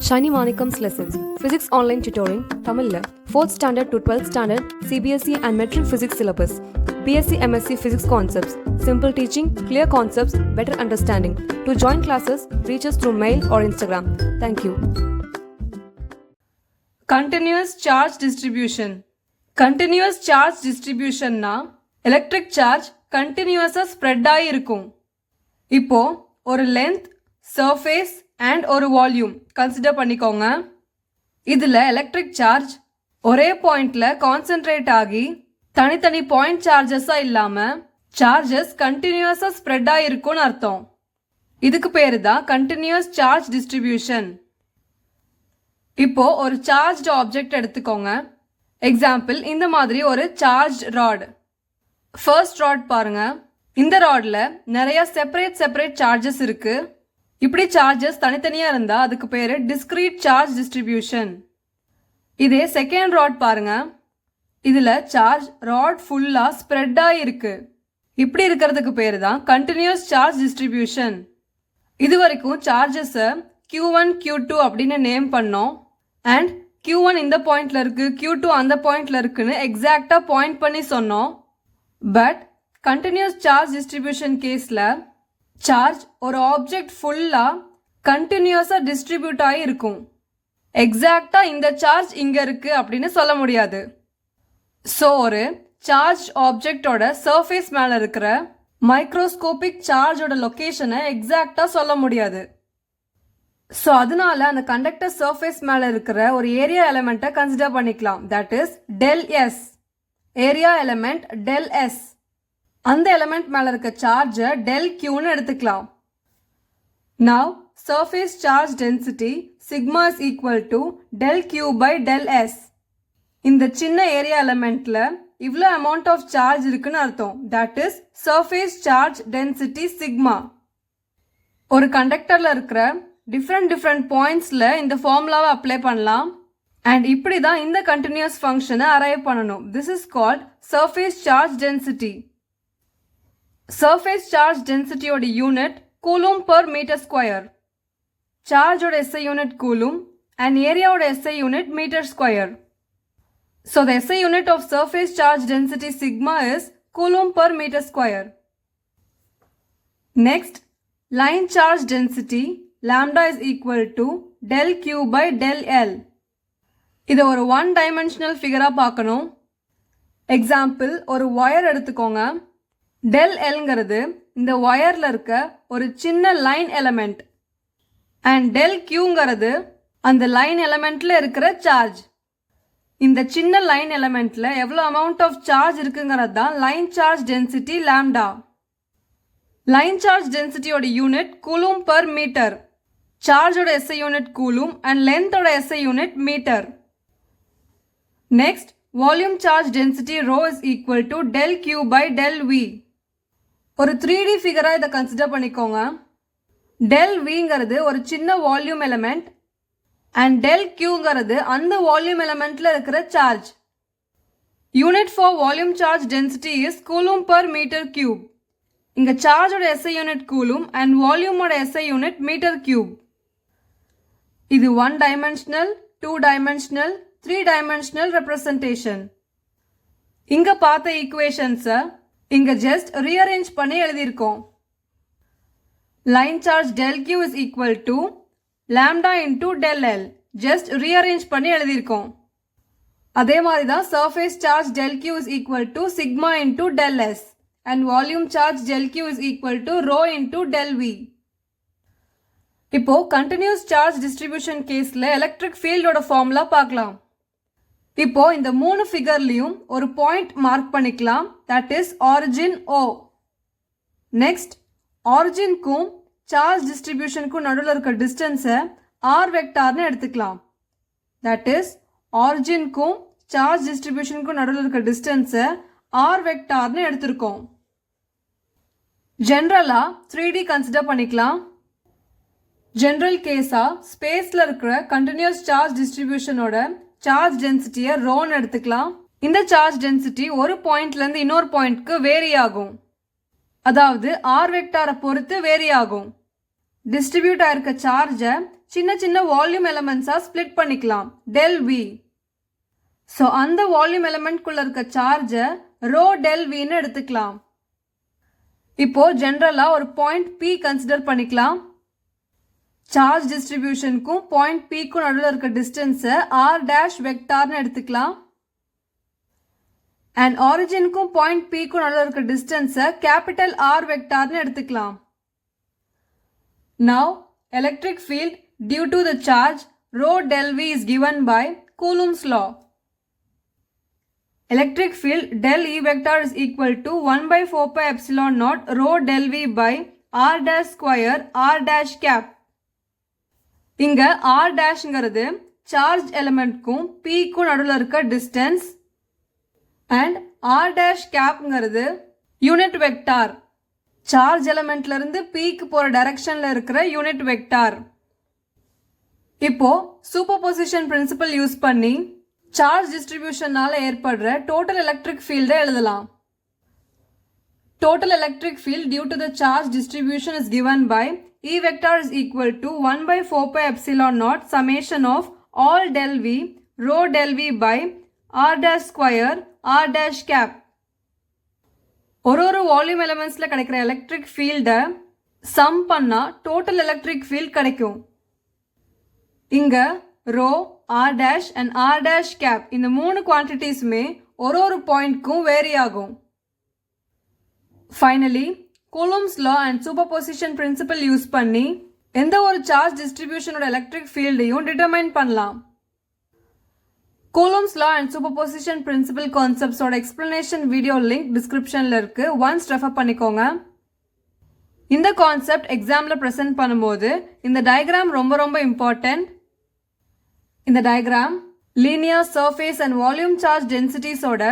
Shiny Manikams Lessons Physics Online Tutoring தமிழ்ல 4th Standard to 12th Standard CBSE and Metric Physics Syllabus BSc MSc Physics Concepts Simple Teaching, Clear Concepts, Better Understanding. To join classes, reach us through mail or Instagram. Thank you. Continuous charge distribution. Continuous charge distribution na electric charge continuous spread ஆகி இருக்கும். இப்போ ஒரு length, surface and ஒரு volume consider பண்ணிக்கோங்க. இதில் electric charge ஒரே பாயிண்ட்ல concentrate ஆகி தனித்தனி பாயிண்ட் சார்ஜஸா இல்லாம சார்ஜஸ் கண்டினியூஸா ஸ்ப்ரெட் ஆகிருக்கும்னு அர்த்தம். இதுக்கு பேரு தான் கண்டினியூஸ் சார்ஜ் டிஸ்ட்ரிபியூஷன். இப்போ ஒரு சார்ஜ்டு ஆப்ஜெக்ட் எடுத்துக்கோங்க. எக்ஸாம்பிள் இந்த மாதிரி ஒரு சார்ஜ் ராட். ஃபர்ஸ்ட் ராட் பாருங்க. இந்த ராட்ல நிறைய செப்பரேட் சார்ஜஸ் இருக்கு. இப்படி சார்ஜஸ் தனித்தனியா இருந்தா அதுக்கு பேரு டிஸ்கிரீட் சார்ஜ் டிஸ்ட்ரிபியூஷன். இதே செகண்ட் ராட் பாருங்க. இதுல சார்ஜ் ராட் ஃபுல்லா ஸ்ப்ரெட் ஆகிருக்கு. இப்படி இருக்கிறதுக்கு பேரு தான் கண்டினியூஸ் சார்ஜ் டிஸ்ட்ரிபியூஷன். இது வரைக்கும் சார்ஜஸ் Q1 Q2 அப்படின்னு நேம் பண்ணோம். அண்ட் Q1 இந்த பாயிண்ட்ல இருக்கு, Q2 அந்த பாயிண்ட்ல இருக்குன்னு எக்ஸாக்டா பாயிண்ட் பண்ணி சொன்னோம். பட் கண்டினியூஸ் சார்ஜ் டிஸ்ட்ரிபியூஷன் கேஸ்ல சார்ஜ் ஒரு ஆப்ஜெக்ட் ஃபுல்லா கண்டினியூஸா டிஸ்ட்ரிபியூட் ஆகி இருக்கும். எக்ஸாக்டா இந்த சார்ஜ் இங்க இருக்கு அப்படின்னு சொல்ல முடியாது. ஸோ ஒரு சார்ஜ் ஆப்ஜெக்டோட சர்ஃபேஸ் மேல இருக்கிற மைக்ரோஸ்கோபிக் சார்ஜோட லொகேஷனை எக்ஸாக்டா சொல்ல முடியாது. ஸோ அதனால அந்த கண்டக்டர் சர்ஃபேஸ் மேல இருக்கிற ஒரு ஏரியா எலிமெண்ட்டை கன்சிடர் பண்ணிக்கலாம். That is del S. Area element del S. அந்த எலிமெண்ட் மேல இருக்க சார்ஜை டெல் கியூன்னு எடுத்துக்கலாம். Now surface charge density sigma is equal to del Q by del S. இந்த சின்ன ஏரியா எலிமெண்ட்ல இவ்வளோ அமௌண்ட் ஆஃப் சார்ஜ் இருக்குன்னு அர்த்தம். That is surface charge density sigma. ஒரு கண்டக்டர்ல இருக்கிற டிஃப்ரெண்ட் பாயிண்ட்ஸ்ல இந்த ஃபார்முலாவை அப்ளை பண்ணலாம். அண்ட் இப்படி தான் இந்த கண்டினியூஸ் ஃபங்க்ஷனை அரைவ் பண்ணணும். This is called surface charge density. Surface charge டென்சிட்டியோட unit coulomb per metre square. சார்ஜோட SI யூனிட் கூலும் அண்ட் ஏரியாவோட SI unit metre square. So the SI unit of surface charge density sigma is coulomb per metre square. Next line charge density lambda is equal to del Q by del L. இதை ஒரு one dimensional ஃபிகராக பார்க்கணும். Example ஒரு wire எடுத்துக்கோங்க. Del எல்ங்கிறது இந்த ஒயர்ல இருக்க ஒரு சின்ன line element and del கியூங்கிறது அந்த லைன் எலிமெண்ட்ல இருக்கிற சார்ஜ். இந்த சின்ன லைன் எலிமெண்ட்ல எவ்வளோ அமௌண்ட் ஆஃப் சார்ஜ் இருக்குங்கிறது தான் line charge density lambda. Line charge டென்சிட்டியோட யூனிட் கூலும் பர் மீட்டர். சார்ஜோட SI யூனிட் கூலும் அண்ட் லென்த்தோட SI unit metre. Next volume charge density rho is equal to del Q by del V. ஒரு 3D ஃபிகராக இதை consider பண்ணிக்கோங்க. Del விங்கிறது ஒரு சின்ன volume element and del கியூங்கிறது அந்த வால்யூம் எலிமெண்ட்ல இருக்கிற charge. Unit for volume charge density is coulomb per metre cube. இங்க சார்ஜோட SI யூனிட் கூலும் அண்ட் வால்யூமோட SI யூனிட் மீட்டர் கியூப். இது 1 டைமென்ஷனல், 2 டைமென்ஷனல், 3 டைமென்ஷனல் ரெப்ரசன்டேஷன். இங்க பார்த்த ஈக்குவேஷன்ஸை இங்க ஜஸ்ட் ரீஅரேஞ்ச் பண்ணி எழுதியிருக்கோம். Line charge del Q is equal to lambda into del L. Just rearrange பண்ணி எழுதியிருக்கோம். அதே மாதிரி தான் surface charge del Q is equal to sigma into del S and volume charge del Q is equal to rho into del V. இப்போ continuous charge distribution கேஸ்ல electric ஃபீல்டோட formula பார்க்கலாம். இப்போ இந்த 3 ஃபிகர்லையும் ஒரு பாயிண்ட் மார்க் பண்ணிக்கலாம். That is origin O. Next ஆரிஜின்க்கும் சார்ஜ் டிஸ்ட்ரிபியூஷனுக்கும் நடுவில் இருக்க டிஸ்டன்ஸை R வெக்டார்னு எடுத்துக்கலாம். தட் இஸ் ஆரிஜின்க்கும் சார்ஜ் டிஸ்ட்ரிபியூஷனுக்கும் நடுவில் இருக்க டிஸ்டன்ஸை R வெக்டார்னு எடுத்திருக்கோம். ஜென்ரலா 3D கன்சிடர் பண்ணிக்கலாம். ஜென்ரல் கேஸா ஸ்பேஸ்ல இருக்கிற கண்டினியூஸ் சார்ஜ் டிஸ்ட்ரிபியூஷனோட சார்ஜ் டென்சிட்டியை ரோன்னு எடுத்துக்கலாம். இந்த சார்ஜ் டென்சிட்டி ஒரு பாயிண்ட்ல இருந்து இன்னொரு பாயிண்ட்க்கு வேரி ஆகும். அதாவது R வெக்டாரை பொறுத்து வேரி ஆகும். டிஸ்ட்ரிபியூட் ஆயிருக்க சார்ஜை சின்ன சின்ன வால்யூம் எலமெண்ட்ஸாக ஸ்ப்ளிட் பண்ணிக்கலாம் del V. ஸோ அந்த வால்யூம் எலமெண்ட்குள்ளே இருக்க சார்ஜை ரோ del Vன்னு எடுத்துக்கலாம். இப்போ ஜென்ரலாக ஒரு பாயிண்ட் P கன்சிடர் பண்ணிக்கலாம். சார்ஜ் டிஸ்ட்ரிபியூஷனுக்கும் பாயிண்ட் Pக்கும் நடுவில் இருக்க டிஸ்டன்ஸை r' வெக்டார்னு எடுத்துக்கலாம். அண்ட் ஆரிஜினுக்கும் பாயிண்ட் Pக்கும் நடுவில் இருக்க டிஸ்டன்ஸை கேபிட்டல் R வெக்டார்னு எடுத்துக்கலாம். Now, electric field due to the charge rho del V is given by Coulomb's law. Electric field del E vector is equal to 1 by 4 pi epsilon naught rho del V by R dash square R dash cap. இங்க R dashங்கிறது charge எலிமெண்ட்க்கும் Pக்கும் நடுவில் இருக்க distance and R dash capங்கிறது unit vector charge எலிமெண்ட்ல இருந்து Pக்கு போற டைரக்ஷன்ல இருக்கிற யூனிட் வெக்டார். இப்போ சூப்பர்பொசிஷன் பிரின்சிபல் யூஸ் பண்ணி சார்ஜ் டிஸ்ட்ரிபியூஷனால ஏற்படுற டோட்டல் எலக்ட்ரிக் ஃபீல்டை எழுதலாம். Total electric field due to the charge distribution is given by E vector is equal to 1 by 4 pi epsilon naught summation of all del V rho del V by R dash square R dash cap. ஒரு volume எலிமெண்ட்ஸில் கிடைக்கிற electric ஃபீல்டை some பண்ணால் total electric field கிடைக்கும். இங்கே rho R dash and R dash cap இந்த 3 குவான்டிட்டிஸுமே ஒரு பாயிண்ட்க்கும் வேரி ஆகும். Finally Coulomb's law and superposition principle use பண்ணி எந்த ஒரு சார்ஜ் டிஸ்ட்ரிபியூஷனோட எலக்ட்ரிக் ஃபீல்டையும் டிட்டர்மைன் பண்ணலாம். Coulomb's law and superposition principle கான்செப்ட்ஸோட எக்ஸ்பிளனேஷன் வீடியோ லிங்க் டிஸ்கிரிப்ஷனில் இருக்கு. ஒன்ஸ் ரெஃபர் பண்ணிக்கோங்க. இந்த கான்செப்ட் எக்ஸாமில் ப்ரெசென்ட் பண்ணும்போது இந்த டயக்ராம் ரொம்ப இம்பார்ட்டன்ட். இந்த diagram linear surface and volume charge டென்சிட்டிஸோட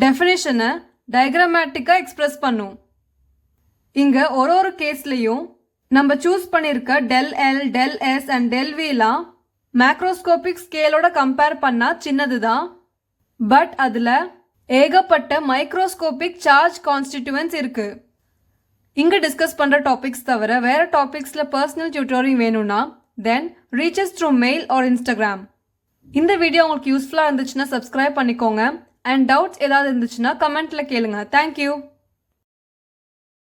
டெஃபினேஷனை டயக்ராமேட்டிக்காக எக்ஸ்பிரஸ் பண்ணும். இங்கே ஒரு கேஸ்லையும் நம்ம சூஸ் பண்ணியிருக்க del L, del S and del Vலாம் மேக்ரோஸ்கோபிக் ஸ்கேலோட கம்பேர் பண்ணா சின்னது தான். பட் அதில் ஏகப்பட்ட மைக்ரோஸ்கோபிக் சார்ஜ் கான்ஸ்டிடியூவன்ஸ் இருக்கு. இங்கே டிஸ்கஸ் பண்ணுற டாபிக்ஸ் தவிர வேறு டாபிக்ஸில் பர்சனல் டியூட்டோரிங் வேணும்னா then reach us through mail or Instagram. இந்த வீடியோ உங்களுக்கு யூஸ்ஃபுல்லாக இருந்துச்சுன்னா சப்ஸ்கிரைப் பண்ணிக்கோங்க. அண்ட் டவுட்ஸ் ஏதாவது இருந்துச்சுன்னா கமெண்ட்டில் கேளுங்க. தேங்க்யூ.